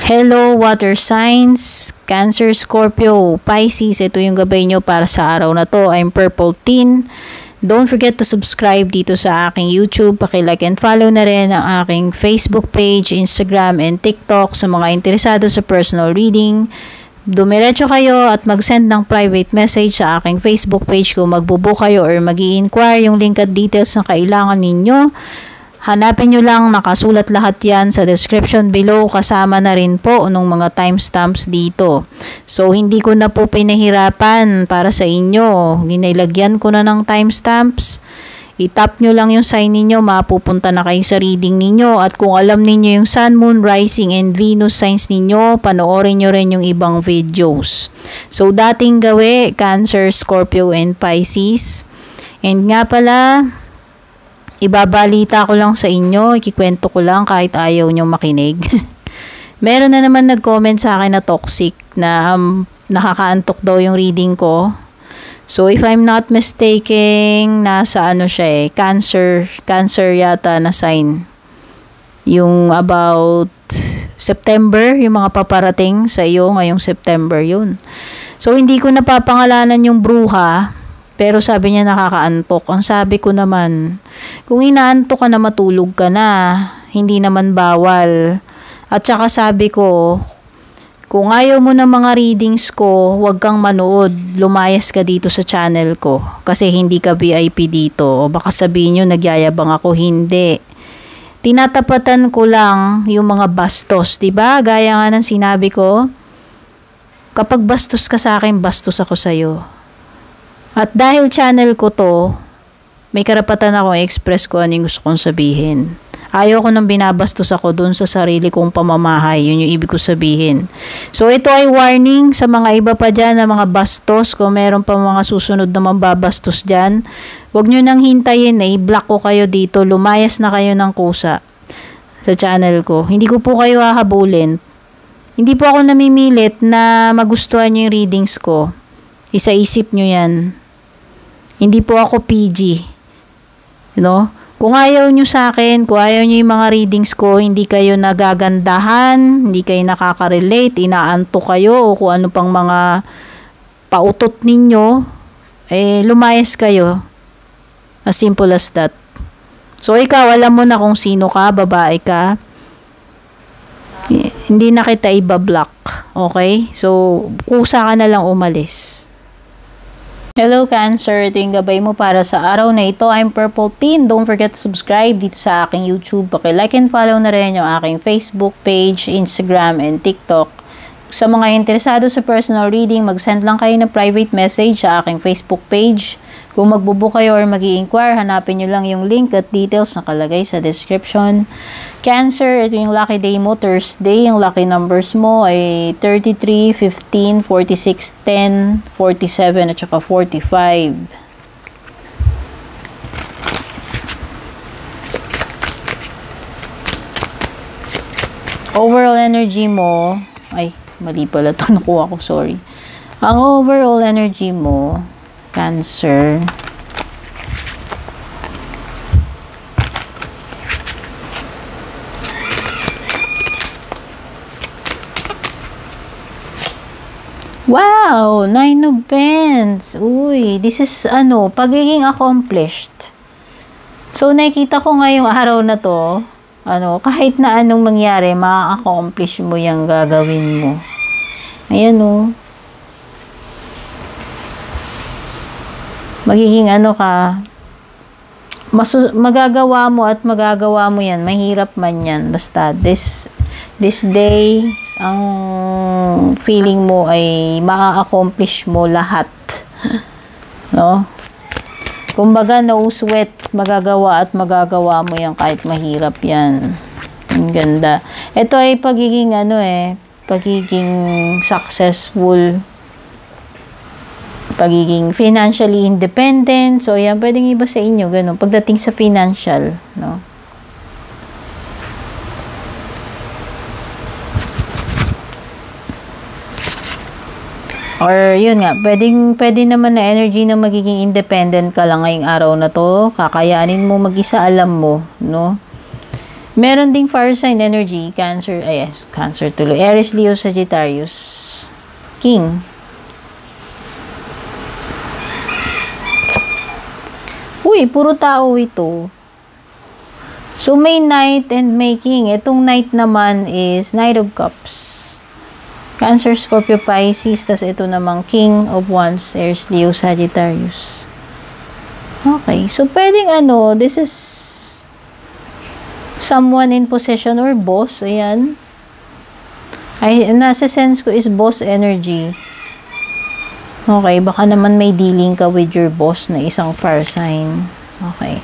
Hello, water signs, Cancer, Scorpio, Pisces. Ito yung gabay nyo para sa araw na to. I'm Purple Teen. Don't forget to subscribe dito sa aking YouTube. Paki-like and follow na rin ang aking Facebook page, Instagram, and TikTok sa mga interesado sa personal reading. Dumiretso kayo at mag-send ng private message sa aking Facebook page kung magbubook kayo or mag-i-inquire. Yung link at details na kailangan ninyo, hanapin nyo lang, nakasulat lahat yan sa description below, kasama na rin po nung mga timestamps dito. So, hindi ko na po pinahirapan para sa inyo. Nilagyan ko na ng timestamps. I-tap nyo lang yung sign ninyo, mapupunta na kayo sa reading ninyo. At kung alam ninyo yung Sun, Moon, Rising, and Venus signs ninyo, panoorin nyo rin yung ibang videos. So, dating gawi, Cancer, Scorpio, and Pisces. And nga pala, ibabalita ko lang sa inyo, ikikwento ko lang kahit ayaw nyo makinig. Meron na naman nag-comment sa akin na toxic na nakakaantok daw yung reading ko. So, if I'm not mistaken, nasa siya Cancer yata na sign. Yung about September, yung mga paparating sa iyo ngayong September yun. So, hindi ko napapangalanan yung bruha. Pero sabi niya nakakaantok. Ang sabi ko naman, kung inaantok ka na matulog ka na, hindi naman bawal. At saka sabi ko, kung ayaw mo ng mga readings ko, huwag kang manood. Lumayas ka dito sa channel ko. Kasi hindi ka VIP dito. O baka sabihin nyo, nagyayabang ako. Hindi. Tinatapatan ko lang yung mga bastos. Diba? Gaya nga ng sinabi ko, kapag bastos ka sa akin, bastos ako sa'yo. At dahil channel ko to, may karapatan akong express ko ano yung gusto kong sabihin. Ayaw ko nang binabastos ako dun sa sarili kong pamamahay. Yun yung ibig ko sabihin. So, ito ay warning sa mga iba pa dyan na mga bastos. Kung meron pa mga susunod na mambabastos dyan, huwag nyo nang hintayin na i-block ko kayo dito. Lumayas na kayo ng kusa sa channel ko. Hindi ko po kayo hahabulin. Hindi po ako namimilit na magustuhan nyo yung readings ko. Isa-isip nyo yan. Hindi po ako PG. You know? Kung ayaw nyo sa akin, kung ayaw nyo yung mga readings ko, hindi kayo nagagandahan, hindi kayo nakaka-relate, inaanto kayo, o kung ano pang mga pautot ninyo, lumayas kayo. As simple as that. So, ikaw, alam mo na kung sino ka, babae ka. Hindi na kita ibablock. Okay? So, kusa ka na lang umalis. Hello Cancer, ito yung gabay mo para sa araw na ito. I'm Purple Teen. Don't forget to subscribe dito sa aking YouTube. Paki-like and follow na rin yung aking Facebook page, Instagram, and TikTok. Sa mga interesado sa personal reading, mag-send lang kayo ng private message sa aking Facebook page. Kung magbubook kayo or mag-i-inquire, hanapin nyo lang yung link at details na kalagay sa description. Cancer, ito yung lucky day mo, Thursday. Yung lucky numbers mo ay 33, 15, 46, 10, 47, at saka 45. Overall energy mo, ay, mali pala ito, nakuha ko, sorry. Ang overall energy mo, Cancer, wow, 9 of Pentacles. Uy, this is pagiging accomplished. So, nakikita ko ngayong araw na to, kahit na anong mangyari, ma-accomplish mo yung gagawin mo. Ayan magiging ka, magagawa mo at magagawa mo yan. Mahirap man yan. Basta, this day, ang feeling mo ay ma-accomplish mo lahat. No? Kumbaga, no sweat, magagawa at magagawa mo yan kahit mahirap yan. Ang ganda. Ito ay pagiging pagiging successful, pagiging financially independent. So, yan, pwedeng iba sa inyo, ganun. Pagdating sa financial, no? Or, yun nga, pwede naman na energy na magiging independent ka lang ngayong araw na to. Kakayanin mo mag-isa, alam mo, no? Meron ding fire sign energy, Cancer, Cancer tuloy. Aries, Leo, Sagittarius, King. Uy, puro tao ito. So, may Knight and may King. Itong Knight naman is Knight of Cups. Cancer, Scorpio, Pisces. Tas ito namang King of Wands, Aries, Leo, Sagittarius. Okay. So, pwedeng this is someone in possession or boss. Ayan. Nasa sense ko is boss energy. Okay. Baka naman may dealing ka with your boss na isang fire sign. Okay.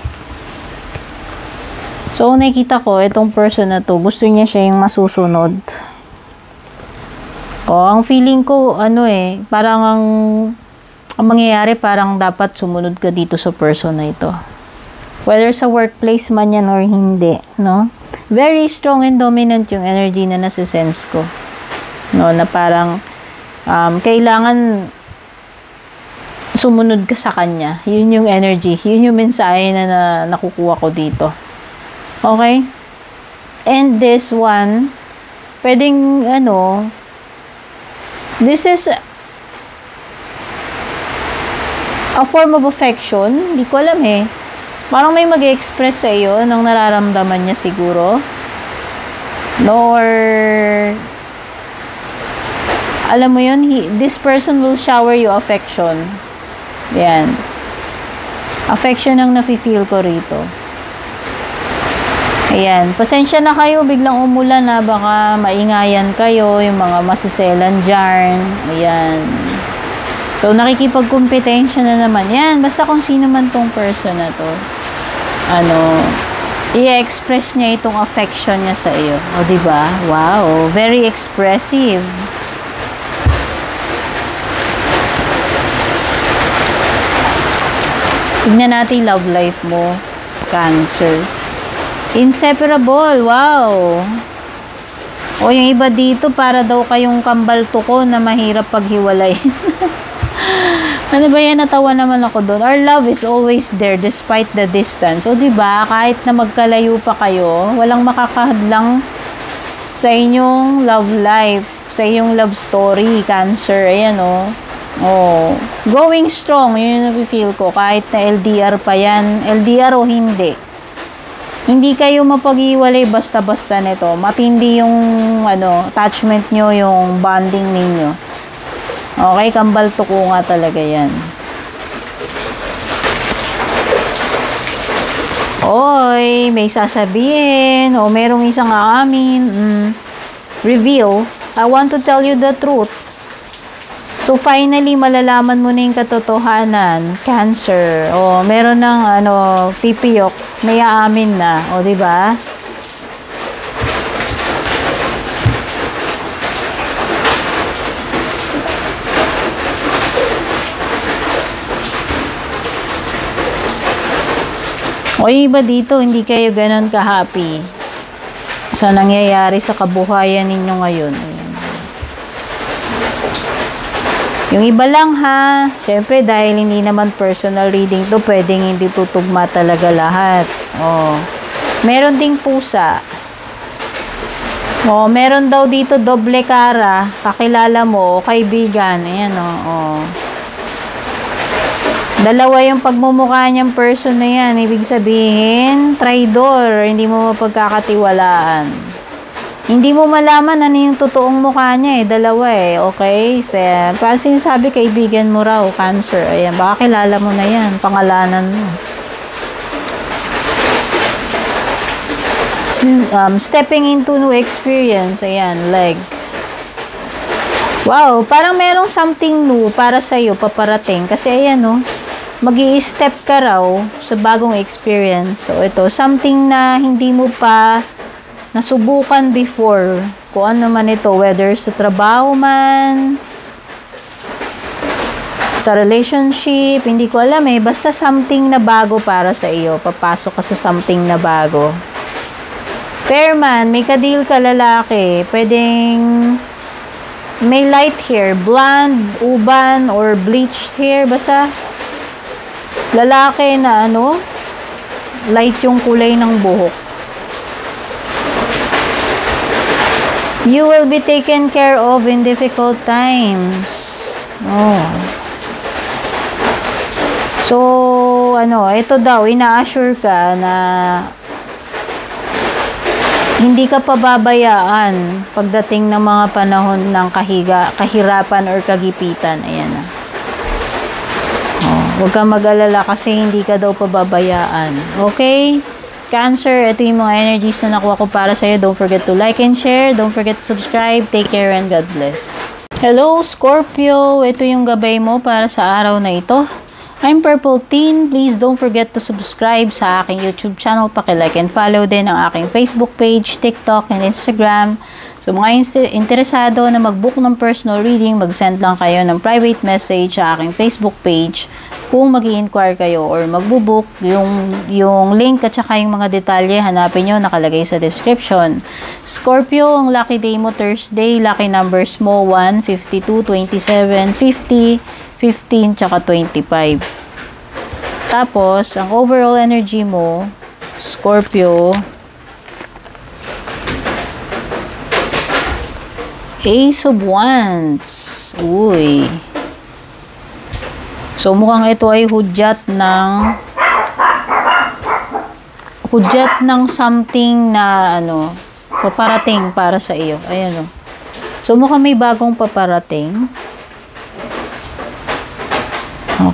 So, nakikita ko, itong person na to, gusto niya siya yung masusunod. Ang feeling ko, parang ang mangyayari, parang dapat sumunod ka dito sa person na ito. Whether sa workplace man yan or hindi, no? Very strong and dominant yung energy na nasa-sense ko. No, na parang, kailangan sumunod ka sa kanya. Yun yung energy. Yun yung mensahe na nakukuha ko dito. Okay? And this one, pwedeng, this is a form of affection. Hindi ko alam eh. Parang may mag-express sa iyo ng nararamdaman niya siguro. No, or, alam mo yun, this person will shower you affection. Yan. Affection ang nafe-feel ko rito. Ayan, pasensya na kayo, biglang umulan na, baka maingayan kayo, yung mga masiselan dyan. Ayan. So, nakikipagkompetensya na naman. Yan, basta kung sino man tong person na to, i-express niya itong affection niya sa iyo. O, diba? Wow, very expressive. Tignan natin love life mo, Cancer. Inseparable, wow. O yung iba dito, para daw kayong kambal tuko na mahirap paghiwalay. Ano ba yan? Natawa naman ako doon. Our love is always there despite the distance. O diba, kahit na magkalayo pa kayo, walang makakahadlang sa inyong love life, sa inyong love story, Cancer. Ayan o. Oh, going strong, yun yung napifeel ko. Kahit na LDR pa yan, LDR o hindi. Hindi kayo mapag-iwalay basta-basta nito. Matindi yung attachment nyo, yung bonding ninyo. Okay, kambal tuko nga talaga yan. Oy, may sasabihin. O, merong isang aamin. Reveal. I want to tell you the truth. So, finally, malalaman mo na yung katotohanan. Cancer. O, meron ng, pipiyok. May aamin na. O, diba? O, iba dito, hindi kayo ganun ka-happy sa nangyayari sa kabuhayan ninyo ngayon. Yung iba lang ha, syempre dahil hindi naman personal reading to, pwedeng hindi tutugma talaga lahat. Oh. Meron ding pusa. Oh, meron daw dito doble cara, kakilala mo, kaibigan. Ayan oh. Dalawa yung pagmumukha niyang person na yan. Ibig sabihin, traidor, hindi mo mapagkakatiwalaan. Hindi mo malaman ano yung totoong mukha niya dalawa okay? Kasi sabi kaibigan mo raw, Cancer. Ayan, baka kilala mo na yan, pangalanan mo. Stepping into new experience, ayan, leg. Wow, parang merong something new para sa'yo, paparating. Kasi ayan mag-i-step ka raw sa bagong experience. So ito, something na hindi mo pa nasubukan before, kung ano man ito, whether sa trabaho man, sa relationship, hindi ko alam basta something na bago para sa iyo, papasok ka sa something na bago. Fair man, may kadil ka lalaki, pwedeng may light hair, blonde, uban, or bleached hair, basta lalaki na light yung kulay ng buhok. You will be taken care of in difficult times. Oh. So, ito daw, ina-assure ka na hindi ka pababayaan pagdating ng mga panahon ng kahirapan or kagipitan. Ayan na. Oh, huwag kang mag-alala kasi hindi ka daw pababayaan. Okay? Cancer, ito yung mga energies na nakuha ko para sa'yo. Don't forget to like and share. Don't forget to subscribe. Take care and God bless. Hello, Scorpio. Ito yung gabay mo para sa araw na ito. I'm Purple Teen. Please don't forget to subscribe sa aking YouTube channel. Paki-like and follow din ang aking Facebook page, TikTok, and Instagram. So, mga interesado na mag-book ng personal reading, mag-send lang kayo ng private message sa aking Facebook page. Kung mag-i-inquire kayo or magbubook, yung link at saka yung mga detalye, hanapin nyo, nakalagay sa description. Scorpio, ang lucky day mo Thursday, lucky numbers mo 1, 52, 27, 50, 15, tsaka 25. Tapos, ang overall energy mo, Scorpio, Ace of Wands. Uy. So, mukhang ito ay hudyat ng something na, paparating para sa iyo. Ayan, So, mukhang may bagong paparating.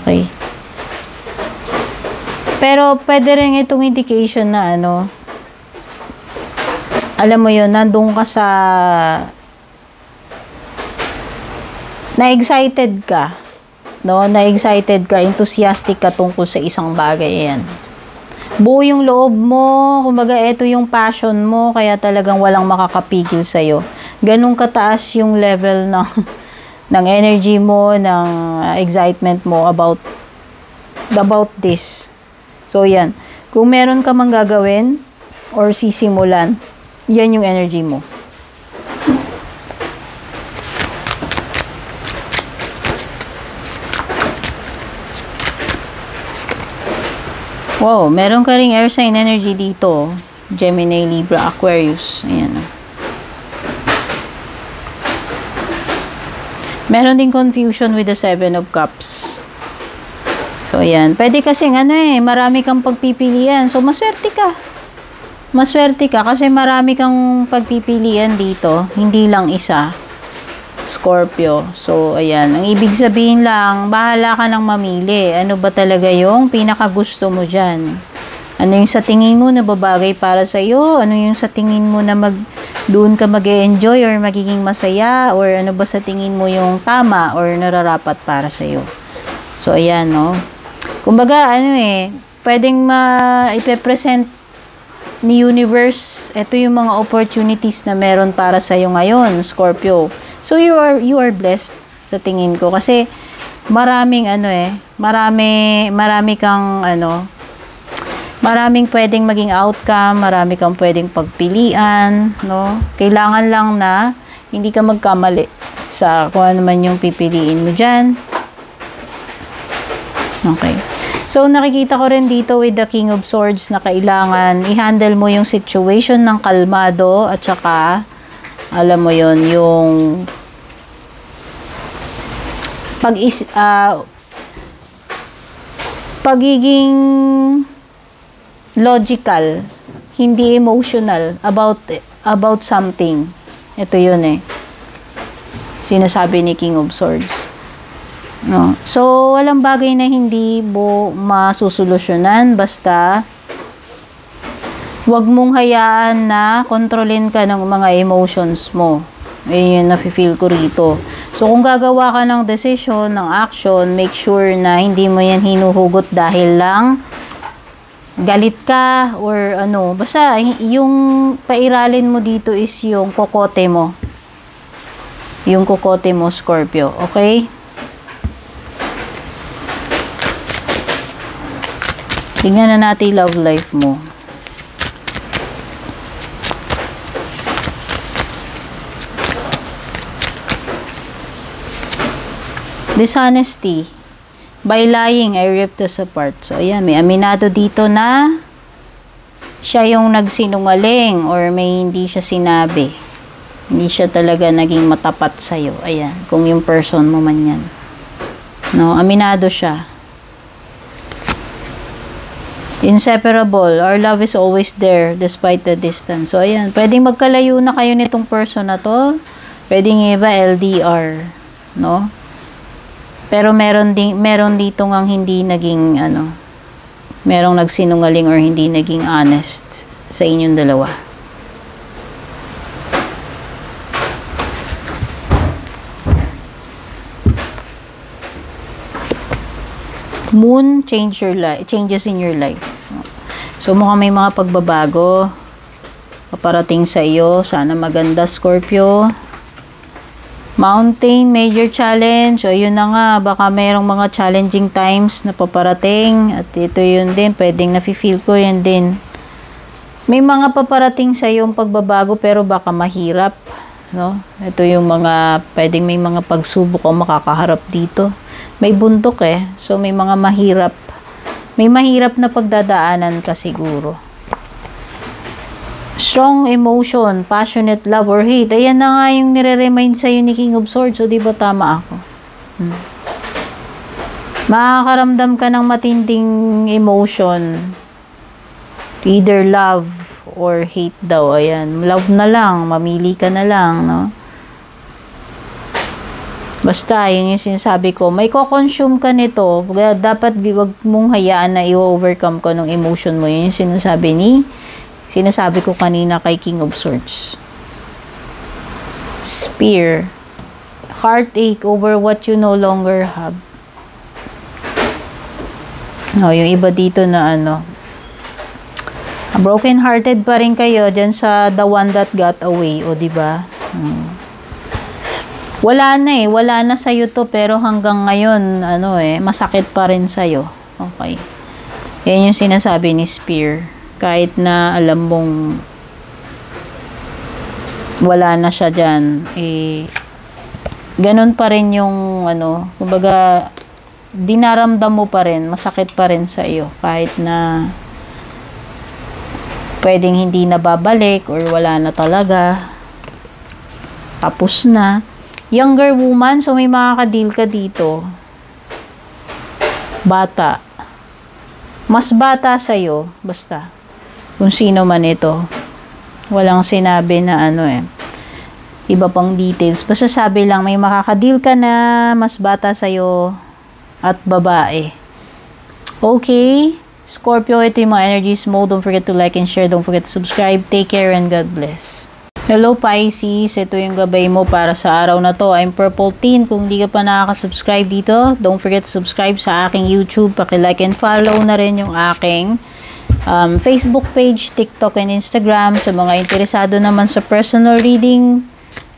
Okay. Pero, pwede rin itong indication na, alam mo yun, nandun ka sa, na-excited ka. Na-excited ka, enthusiastic ka tungkol sa isang bagay. Ayan. Buo yung loob mo, kumbaga ito yung passion mo, kaya talagang walang makakapigil sa'yo. Ganun kataas yung level ng energy mo, ng excitement mo about this. So, yan. Kung meron ka mang gagawin or sisimulan, yan yung energy mo. Wow, meron ka ring air sign energy dito. Gemini, Libra, Aquarius. Ayan. Meron din confusion with the 7 of Cups. So, ayan. Pwede kasing marami kang pagpipilian. So, maswerte ka. Maswerte ka kasi marami kang pagpipilian dito. Hindi lang isa. Scorpio. So, ayan. Ang ibig sabihin lang, bahala ka nang mamili. Ano ba talaga yung pinakagusto mo dyan? Ano yung sa tingin mo na babagay para sa'yo? Ano yung sa tingin mo na doon ka mag-e-enjoy or magiging masaya? Or ano ba sa tingin mo yung tama or nararapat para sa'yo? So, ayan, Kumbaga, pwedeng ipe-present ni universe, ito yung mga opportunities na meron para sa'yo ngayon, Scorpio. So, you are blessed sa tingin ko. Kasi, maraming maraming pwedeng maging outcome, marami kang pwedeng pagpilian, Kailangan lang na hindi ka magkamali sa kung ano man yung pipiliin mo dyan. Okay. So, nakikita ko rin dito with the King of Swords na kailangan i-handle mo yung situation ng kalmado at saka, alam mo yon yung pagiging logical, hindi emotional about something. Ito yun sinasabi ni King of Swords. So, walang bagay na hindi mo masusolusyonan basta wag mong hayaan na kontrolin ka ng mga emotions mo. Ayun yung nafe-feel ko rito. So, kung gagawa ka ng decision, ng action, make sure na hindi mo yan hinuhugot dahil lang galit ka or Basta, yung pairalin mo dito is yung kokote mo. Yung kokote mo, Scorpio. Okay? Tingnan na natin love life mo. Dishonesty. By lying, I ripped us apart. So, ayan, may aminado dito na siya yung nagsinungaling or may hindi siya sinabi. Hindi siya talaga naging matapat sa'yo. Ayan, kung yung person mo man yan. No, aminado siya. Inseparable. Our love is always there despite the distance. So, ayan. Pwedeng magkalayo na kayo nitong person na to. Pwedeng iba LDR. No? Pero meron dito ngang hindi naging, merong nagsinungaling or hindi naging honest sa inyong dalawa. Moon, changes in your life. So, mukhang may mga pagbabago paparating sa iyo. Sana maganda, Scorpio. Mountain, major challenge. O, yun na nga. Baka mayroong mga challenging times na paparating. At ito yun din. Pwedeng nafe-feel ko yan din. May mga paparating sa yung pagbabago pero baka mahirap. No? Ito yung mga, pwedeng may mga pagsubok o makakaharap dito. May bundok eh. So, may mga mahirap. May mahirap na pagdadaanan ka siguro. Strong emotion, passionate love or hate. Ayan na nga yung nire-remind sa'yo ni King of Swords. So, di ba tama ako? Makakaramdam ka ng matinding emotion. Either love or hate daw. Ayan. Love na lang. Mamili ka na lang, no? Basta, yun yung sinasabi ko. May ko-consume ka nito. Dapat wag mong hayaan na i-overcome ko ng emotion mo. Yun yung sinasabi ko kanina kay King of Swords. Spear. Heartache over what you no longer have. Oh, yung iba dito na broken-hearted pa rin kayo dyan sa the one that got away. O, diba? Wala na sa'yo to, pero hanggang ngayon, masakit pa rin sa'yo. Okay. Yan yung sinasabi ni Spear. Kahit na alam mong wala na siya dyan, ganun pa rin yung, kumbaga, dinaramdam mo pa rin, masakit pa rin sa iyo. Kahit na pwedeng hindi na babalik or wala na talaga. Tapos na. Younger woman, so may makaka-deal ka dito. Bata. Mas bata sa'yo, basta. Kung sino man ito. Walang sinabi na iba pang details. Basta sabi lang, may makaka-deal ka na mas bata sa'yo at babae. Okay? Scorpio, ito yung mga energies mo. Don't forget to like and share. Don't forget to subscribe. Take care and God bless. Hello Pisces, ito yung gabay mo para sa araw na to. I'm Purple Teen. Kung di ka pa nakaka-subscribe dito, don't forget to subscribe sa aking YouTube. Paki-like and follow na rin yung aking Facebook page, TikTok and Instagram. Sa mga interesado naman sa personal reading,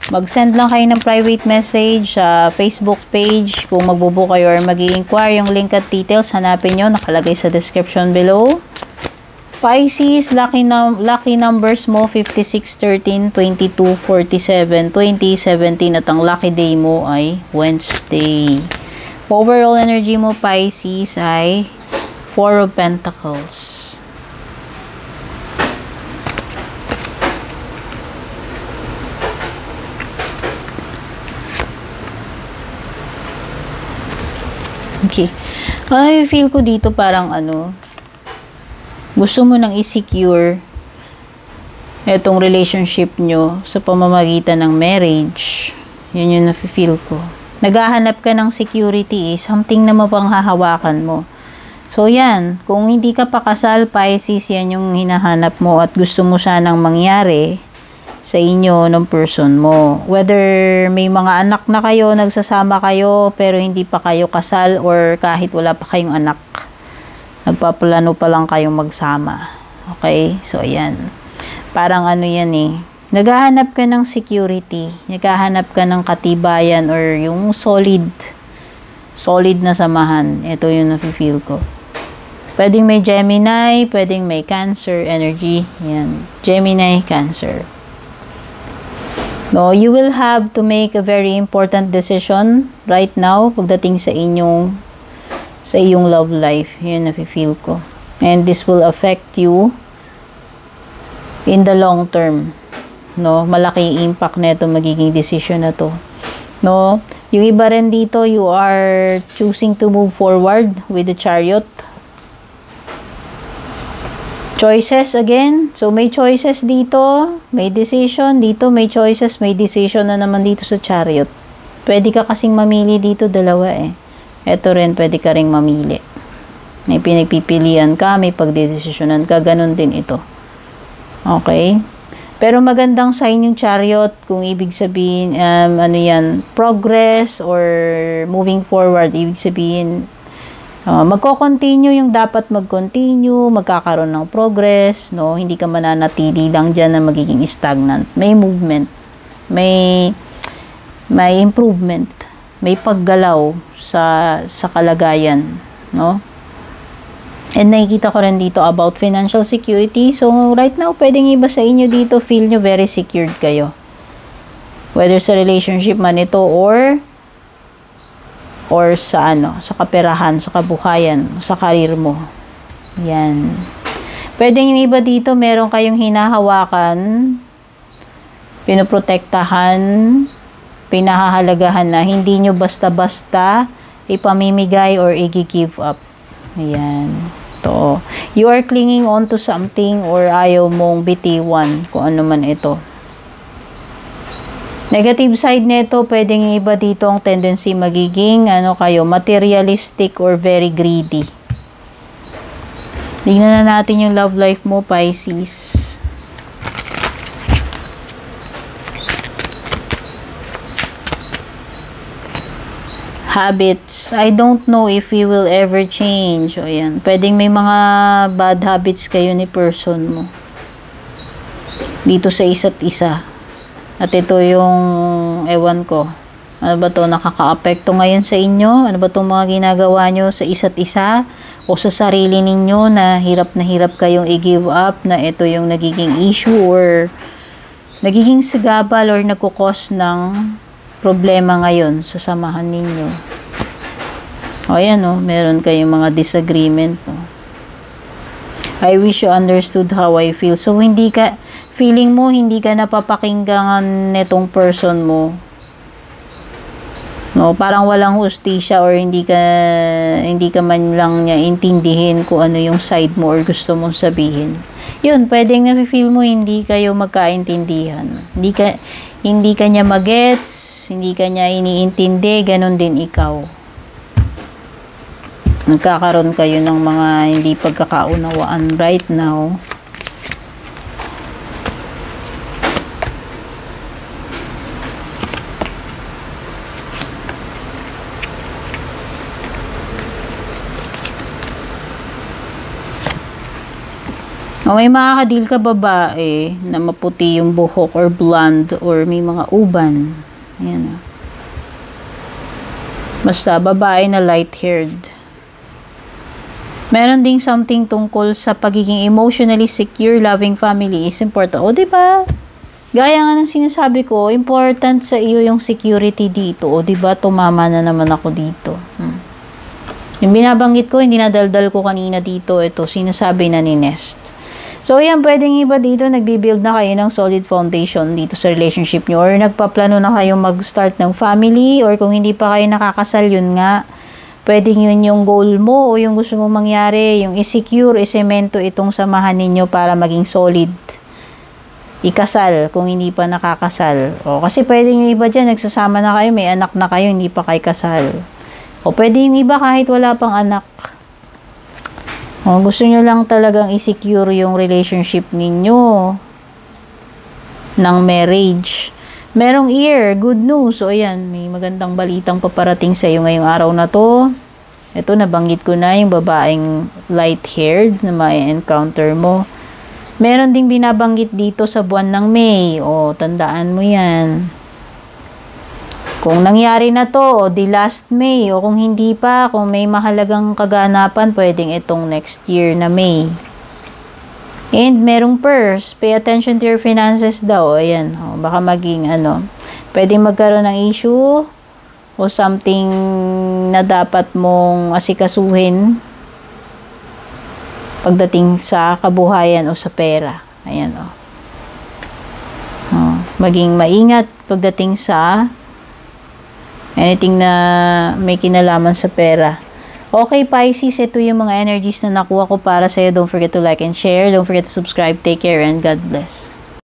mag-send lang kayo ng private message sa Facebook page. Kung magbubook kayo or mag-i-inquire, yung link at details, hanapin nyo. Nakalagay sa description below. Pisces, lucky numbers mo 56, 13, 22, 47, 20, 17 at ang lucky day mo ay Wednesday. Overall energy mo Pisces ay 4 of Pentacles. Okay. Ay, feel ko dito parang gusto mo nang i-secure etong relationship nyo sa pamamagitan ng marriage. Yun yung nafe-feel ko. Naghahanap ka ng security something na mapanghahawakan mo. So, yan. Kung hindi ka pa kasal, Pisces, yan yung hinahanap mo at gusto mo sanang mangyari sa inyo ng person mo. Whether may mga anak na kayo, nagsasama kayo, pero hindi pa kayo kasal or kahit wala pa kayong anak. Nagpaplano pa lang kayong magsama. Okay? So, ayan. Parang yan naghahanap ka ng security. Naghahanap ka ng katibayan or yung solid na samahan. Ito yung nafe-feel ko. Pwedeng may Gemini, pwedeng may Cancer energy. Yan. Gemini, Cancer. No, you will have to make a very important decision right now pagdating sa iyong love life. Yun nafe-feel ko. And this will affect you in the long term. no? Malaking impact na ito magiging decision na to, no? Yung iba rin dito, you are choosing to move forward with the Chariot. Choices again. So, may choices dito. May decision. Dito, may choices. May decision na naman dito sa Chariot. Pwede ka kasing mamili dito, dalawa eh. Ito rin, pwede ka ring mamili. May pinagpipilian ka, may pagdedesisyonan ka. Ganun din ito. Okay? Pero magandang sign yung Chariot. Kung ibig sabihin, ano yan, progress or moving forward. Ibig sabihin, magko-continue yung dapat mag-continue, magkakaroon ng progress, no? Hindi ka mananatili lang dyan na magiging stagnant. May movement, may improvement, may paggalaw sa kalagayan, no? And nakikita ko rin dito about financial security. So, right now, pwedeng iba sa inyo dito, feel nyo very secured kayo. Whether sa relationship man ito or sa sa kaperahan, sa kabuhayan, sa karir mo. Yan. Pwedeng yung iba dito, meron kayong hinahawakan, pinoprotektahan, pinahahalagahan na hindi nyo basta-basta ipamimigay or i-give up. Ayan. To. You are clinging on to something or ayaw mong bitiwan kung ano man ito. Negative side nito, pwedeng iba dito ang tendency magiging kayo, materialistic or very greedy. Tingnan na natin yung love life mo, Pisces. Habits. I don't know if you will ever change. O yan. Pwedeng may mga bad habits kayo ni person mo. Dito sa isa't isa. At ito yung, ewan ko, ano ba to nakaka-apekto ngayon sa inyo? Ano ba itong mga ginagawa nyo sa isa't isa? O sa sarili ninyo na hirap kayong i-give up, na ito yung nagiging issue or nagiging sagabal or nagkukos ng problema ngayon sa samahan ninyo. O ayan meron kayong mga disagreement. I wish you understood how I feel. So, feeling mo, hindi ka napapakinggan netong person mo. No, parang walang hustisya or hindi ka man lang niya intindihin kung ano yung side mo or gusto mong sabihin. Yun, pwedeng na-feel mo hindi kayo magkaintindihan. Hindi ka niya magets, hindi ka niya iniintindi, ganun din ikaw. Nagkakaroon kayo ng mga hindi pagkakaunawaan right now. O may makakadil ka babae na maputi yung buhok or blonde or may mga uban. Ayan. Basta babae na light-haired. Meron ding something tungkol sa pagiging emotionally secure, loving family is important. O diba? Gaya nga ng sinasabi ko, important sa iyo yung security dito. O diba? Tumama na naman ako dito. Yung binabanggit ko, hindi nadaldal ko kanina dito. Ito, sinasabi na ni Nest. So, yan, pwedeng iba dito, nagbibuild na kayo ng solid foundation dito sa relationship nyo or nagpaplano na kayo mag-start ng family or kung hindi pa kayo nakakasal, yun nga, pwedeng yun yung goal mo o yung gusto mo mangyari, yung i-secure, i-semento itong samahan ninyo para maging solid. Ikasal kung hindi pa nakakasal. O, kasi pwedeng yung iba dyan, nagsasama na kayo, may anak na kayo, hindi pa kayo kasal. O, pwede yung iba kahit wala pang anak. O, gusto nyo lang talagang i-secure yung relationship ninyo ng marriage. Merong ear, good news. So, ayan, may magandang balitang paparating sa iyo ngayong araw na to. Ito, nabanggit ko na yung babaeng light-haired na may encounter mo. Meron ding binabanggit dito sa buwan ng May. O, tandaan mo yan. Kung nangyari na to, o the last May, o kung hindi pa, kung may mahalagang kaganapan, pwedeng itong next year na May. And merong purse, pay attention to your finances daw. Ayan, o, baka maging pwedeng magkaroon ng issue o something na dapat mong asikasuhin pagdating sa kabuhayan o sa pera. Ayan, o. maging maingat pagdating sa anything na may kinalaman sa pera. Okay, Pisces, ito yung mga energies na nakuha ko para sa'yo. Don't forget to like and share. Don't forget to subscribe. Take care and God bless.